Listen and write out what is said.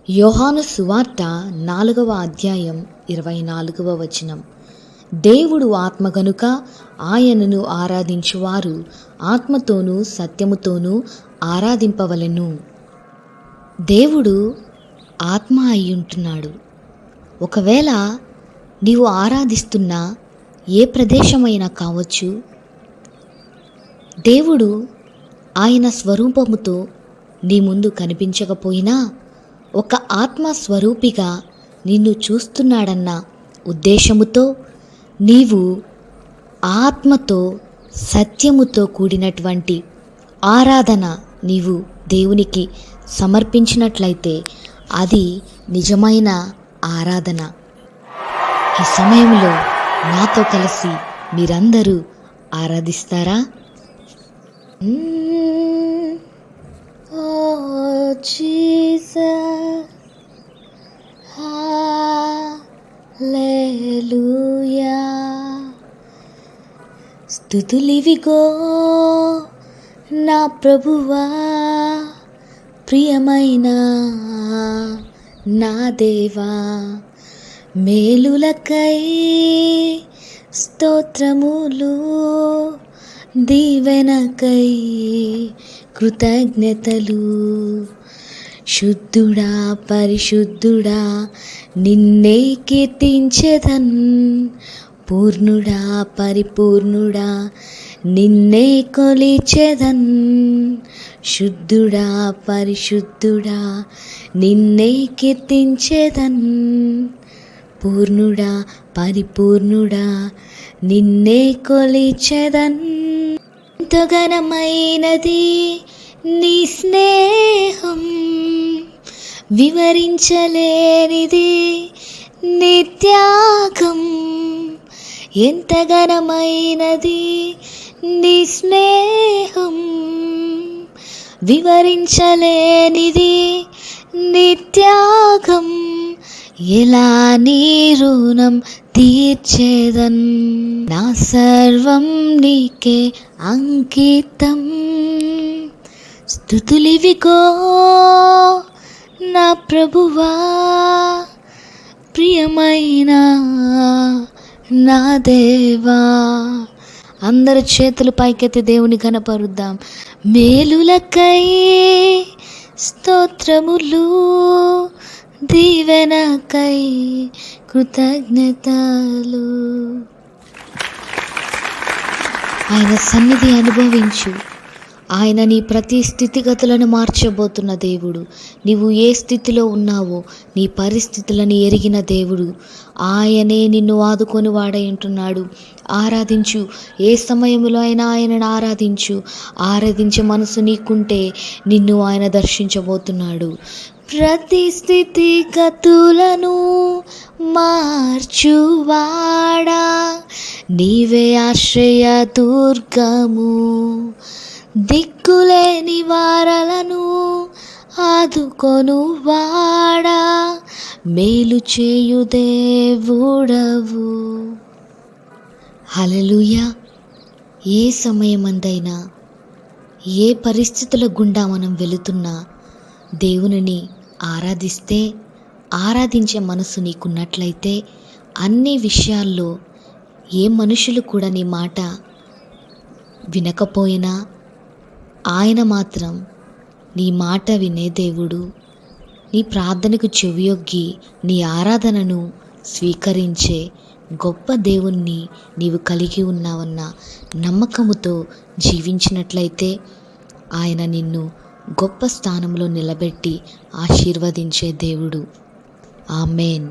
యోహాను సువార్త 4వ అధ్యాయం 24వ వచనం. దేవుడు ఆత్మ గనుక ఆయనను ఆరాధించువారు ఆత్మతోనూ సత్యముతోనూ ఆరాధింపవలెను. దేవుడు ఆత్మ అయ్యుంటున్నాడు. ఒకవేళ నీవు ఆరాధిస్తున్న ఏ ప్రదేశమైనా కావచ్చు, దేవుడు ఆయన స్వరూపముతో నీ ముందు కనిపించకపోయినా ఒక ఆత్మ స్వరూపిగా నిన్ను చూస్తున్నాడన్న ఉద్దేశముతో నీవు ఆత్మతో సత్యముతో కూడినటువంటి ఆరాధన నీవు దేవునికి సమర్పించినట్లయితే అది నిజమైన ఆరాధన. ఈ సమయంలో నాతో కలిసి మీరందరూ ఆరాధిస్తారా? Jesus, hallelujah. స్తుతులివిగో నా ప్రభువా, ప్రియమైన నా దేవా, మేలులకై స్తోత్రములు, దీవెనకై కృతజ్ఞతలు. శుద్ధుడా పరిశుద్ధుడా నిన్నే కీర్తించెదన్, పూర్ణుడా పరిపూర్ణుడా నిన్నే కొలిచెదన్. శుద్ధుడా పరిశుద్ధుడా నిన్నే కీర్తించెదన్, పూర్ణుడా పరిపూర్ణుడా నిన్నే కొలిచెదన్. ఎంతో ఘనమైనది నీ స్నేహం, వివరించలేనిది నీ త్యాగం. ఎంత ఘనమైనది నీ స్నేహం, వివరించలేనిది నీ త్యాగం. ఎలా నీ రుణం తీర్చేదన్, నా సర్వం నీకే అంకితం. స్తుతులివిగో నా ప్రభువా, ప్రియమైన నా దేవా. అందరు చేతులు పైకెత్తి దేవుని ఘనపరుద్దాం. మేలులకై స్తోత్రములు, దీవెనకై కృతజ్ఞతలు. ఆయన సన్నిధి అనుభవించు. ఆయన నీ ప్రతి స్థితిగతులను మార్చబోతున్న దేవుడు. నీవు ఏ స్థితిలో ఉన్నావో నీ పరిస్థితులను ఎరిగిన దేవుడు. ఆయనే నిన్ను ఆదుకొని వాడై ఉంటున్నాడు. ఆరాధించు. ఏ సమయంలో అయినా ఆయనను ఆరాధించు. ఆరాధించే మనసు నీకుంటే నిన్ను ఆయన దర్శించబోతున్నాడు. ప్రతి స్థితిగతులను మార్చువాడా, నీవే ఆశ్రయ దుర్గము. దిక్కులేని వారలను ఆదుకొను వాడా, మేలు చేయు దేవుడవు. హల్లెలూయా. ఏ సమయమందైనా ఏ పరిస్థితుల గుండా మనం వెళుతున్నా దేవునిని ఆరాధిస్తే, ఆరాధించే మనసు నీకున్నట్లయితే అన్ని విషయాల్లో ఏ మనుషులు కూడా నీ మాట వినకపోయినా ఆయన మాత్రం నీ మాట వినే దేవుడు. నీ ప్రార్థనకు చెవియొగ్గి నీ ఆరాధనను స్వీకరించే గొప్ప దేవుణ్ణి నీవు కలిగి ఉన్నావన్న నమ్మకముతో జీవించినట్లయితే ఆయన నిన్ను గొప్ప స్థానంలో నిలబెట్టి ఆశీర్వదించే దేవుడు. ఆమేన్.